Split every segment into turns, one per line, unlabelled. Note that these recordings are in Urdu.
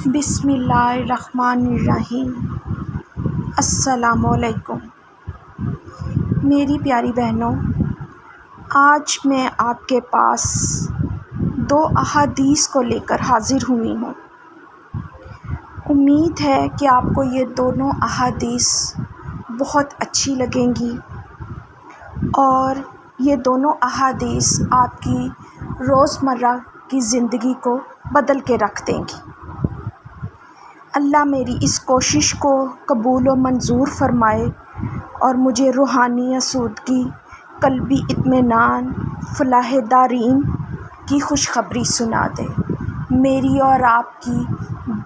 بسم اللہ الرحمن الرحیم۔ السلام علیکم میری پیاری بہنوں، آج میں آپ کے پاس 2 احادیث کو لے کر حاضر ہوئی ہوں۔ امید ہے کہ آپ کو یہ دونوں احادیث بہت اچھی لگیں گی اور یہ دونوں احادیث آپ کی روزمرہ کی زندگی کو بدل کے رکھ دیں گی۔ اللہ میری اس کوشش کو قبول و منظور فرمائے اور مجھے روحانی آسودگی، قلبی اطمینان، فلاح دارین کی خوشخبری سنا دے۔ میری اور آپ کی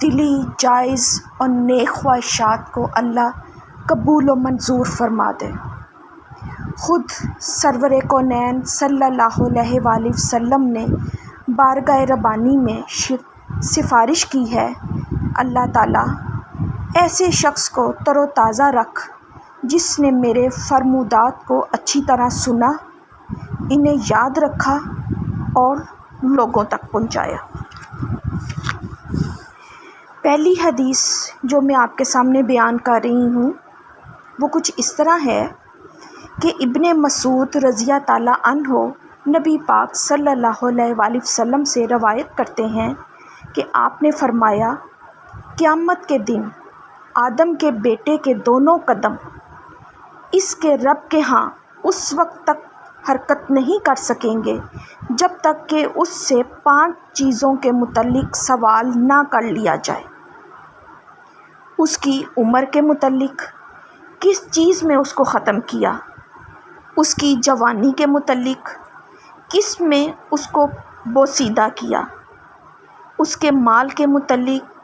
دلی جائز اور نیک خواہشات کو اللہ قبول و منظور فرما دے۔ خود سرور کونین صلی اللہ علیہ وآلہ وسلم نے بارگاہ ربانی میں سفارش کی ہے، اللہ تعالیٰ ایسے شخص کو تر و تازہ رکھ جس نے میرے فرمودات کو اچھی طرح سنا، انہیں یاد رکھا اور لوگوں تک پہنچایا۔ پہلی حدیث جو میں آپ کے سامنے بیان کر رہی ہوں وہ کچھ اس طرح ہے کہ ابن مسعود رضی اللہ عنہ نبی پاک صلی اللہ علیہ وآلہ وسلم سے روایت کرتے ہیں کہ آپ نے فرمایا، قیامت کے دن آدم کے بیٹے کے دونوں قدم اس کے رب کے ہاں اس وقت تک حرکت نہیں کر سکیں گے جب تک کہ اس سے 5 چیزوں کے متعلق سوال نہ کر لیا جائے۔ اس کی عمر کے متعلق، کس چیز میں اس کو ختم کیا، اس کی جوانی کے متعلق، کس میں اس کو بوسیدہ کیا، اس کے مال کے متعلق،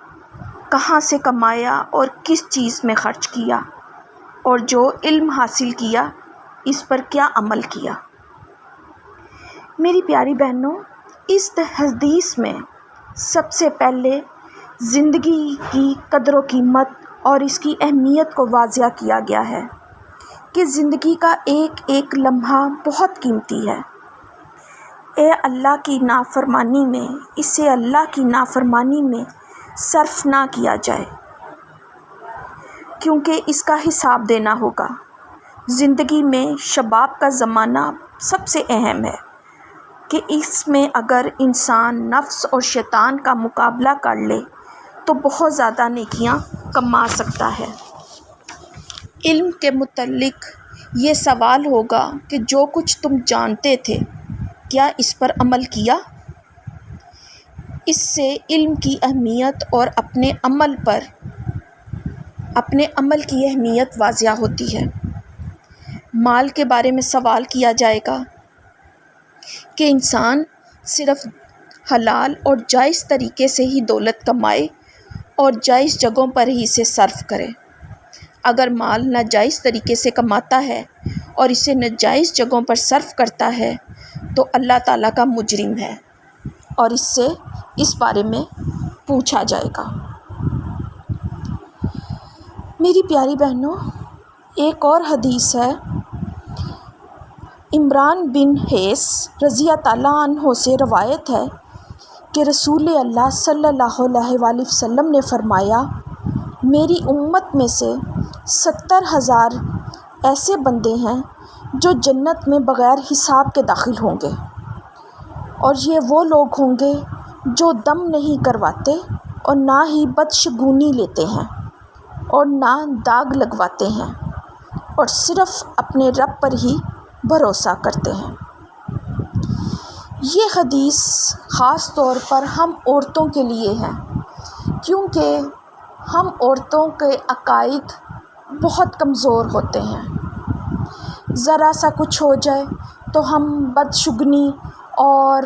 کہاں سے کمایا اور کس چیز میں خرچ کیا، اور جو علم حاصل کیا اس پر کیا عمل کیا۔ میری پیاری بہنوں، اس حدیث میں سب سے پہلے زندگی کی قدر و قیمت اور اس کی اہمیت کو واضح کیا گیا ہے کہ زندگی کا ایک ایک لمحہ بہت قیمتی ہے۔ اے اللہ کی نافرمانی میں، اسے اللہ کی نافرمانی میں صرف نہ کیا جائے کیونکہ اس کا حساب دینا ہوگا۔ زندگی میں شباب کا زمانہ سب سے اہم ہے کہ اس میں اگر انسان نفس اور شیطان کا مقابلہ کر لے تو بہت زیادہ نیکیاں کما سکتا ہے۔ علم کے متعلق یہ سوال ہوگا کہ جو کچھ تم جانتے تھے کیا اس پر عمل کیا؟ اس سے علم کی اہمیت اور اپنے عمل کی اہمیت واضح ہوتی ہے۔ مال کے بارے میں سوال کیا جائے گا کہ انسان صرف حلال اور جائز طریقے سے ہی دولت کمائے اور جائز جگہوں پر ہی اسے صرف کرے۔ اگر مال ناجائز طریقے سے کماتا ہے اور اسے ناجائز جگہوں پر صرف کرتا ہے تو اللہ تعالیٰ کا مجرم ہے اور اس سے اس بارے میں پوچھا جائے گا۔ میری پیاری بہنوں، ایک اور حدیث ہے، عمران بن حیث رضی اللہ عنہ سے روایت ہے کہ رسول اللہ صلی اللہ علیہ وآلہ وسلم نے فرمایا، میری امت میں سے 70,000 ایسے بندے ہیں جو جنت میں بغیر حساب کے داخل ہوں گے، اور یہ وہ لوگ ہوں گے جو دم نہیں کرواتے اور نہ ہی بدشگونی لیتے ہیں اور نہ داغ لگواتے ہیں اور صرف اپنے رب پر ہی بھروسہ کرتے ہیں۔ یہ حدیث خاص طور پر ہم عورتوں کے لیے ہے کیونکہ ہم عورتوں کے عقائد بہت کمزور ہوتے ہیں۔ ذرا سا کچھ ہو جائے تو ہم بدشگنی اور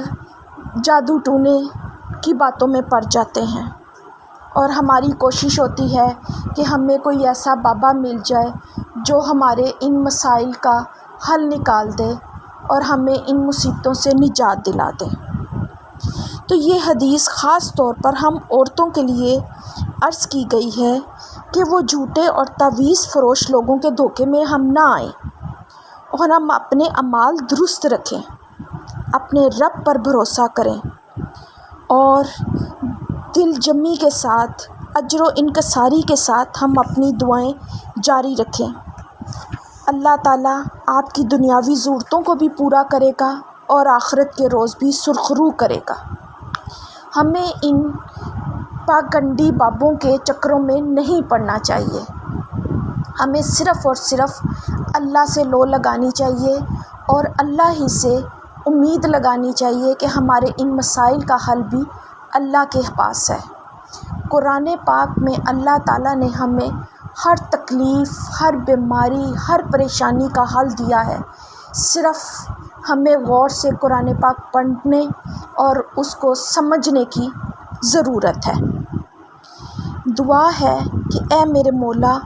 جادو ٹونے کی باتوں میں پڑ جاتے ہیں، اور ہماری کوشش ہوتی ہے کہ ہمیں کوئی ایسا بابا مل جائے جو ہمارے ان مسائل کا حل نکال دے اور ہمیں ان مصیبتوں سے نجات دلا دے۔ تو یہ حدیث خاص طور پر ہم عورتوں کے لیے عرض کی گئی ہے کہ وہ جھوٹے اور تعویذ فروش لوگوں کے دھوکے میں ہم نہ آئیں اور ہم اپنے اعمال درست رکھیں، اپنے رب پر بھروسہ کریں اور دل جمی کے ساتھ، اجر و انکساری کے ساتھ ہم اپنی دعائیں جاری رکھیں۔ اللہ تعالیٰ آپ کی دنیاوی ضرورتوں کو بھی پورا کرے گا اور آخرت کے روز بھی سرخرو کرے گا۔ ہمیں ان پاگنڈی بابوں کے چکروں میں نہیں پڑنا چاہیے۔ ہمیں صرف اور صرف اللہ سے لو لگانی چاہیے اور اللہ ہی سے امید لگانی چاہیے کہ ہمارے ان مسائل کا حل بھی اللہ کے پاس ہے۔ قرآن پاک میں اللہ تعالیٰ نے ہمیں ہر تکلیف، ہر بیماری، ہر پریشانی کا حل دیا ہے۔ صرف ہمیں غور سے قرآن پاک پڑھنے اور اس کو سمجھنے کی ضرورت ہے۔ دعا ہے کہ اے میرے مولا،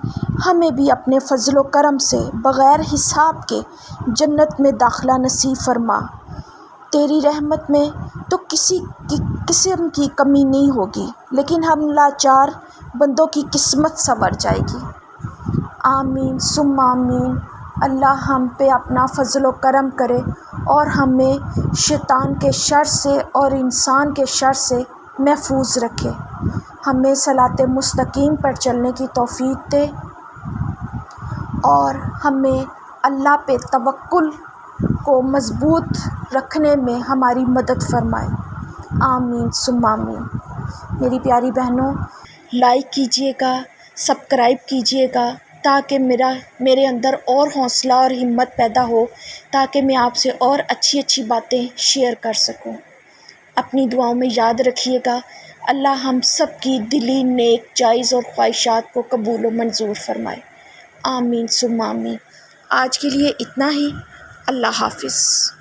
ہمیں بھی اپنے فضل و کرم سے بغیر حساب کے جنت میں داخلہ نصیب فرما۔ تیری رحمت میں تو کسی قسم کی کمی نہیں ہوگی، لیکن ہم لاچار بندوں کی قسمت سنور جائے گی۔ آمین ثم آمین۔ اللہ ہم پہ اپنا فضل و کرم کرے اور ہمیں شیطان کے شر سے اور انسان کے شر سے محفوظ رکھے۔ ہمیں صراط مستقیم پر چلنے کی توفیق دے اور ہمیں اللہ پہ توکل کو مضبوط رکھنے میں ہماری مدد فرمائے۔ آمین ثم آمین۔ میری پیاری بہنوں، لائک کیجیے گا، سبسکرائب کیجیے گا تاکہ میرے اندر اور حوصلہ اور ہمت پیدا ہو، تاکہ میں آپ سے اور اچھی باتیں شیئر کر سکوں۔ اپنی دعاؤں میں یاد رکھیے گا۔ اللہ ہم سب کی دلی نیک جائز اور خواہشات کو قبول و منظور فرمائے۔ آمین ثم آمین۔ آج کے لیے اتنا ہی۔ اللہ حافظ۔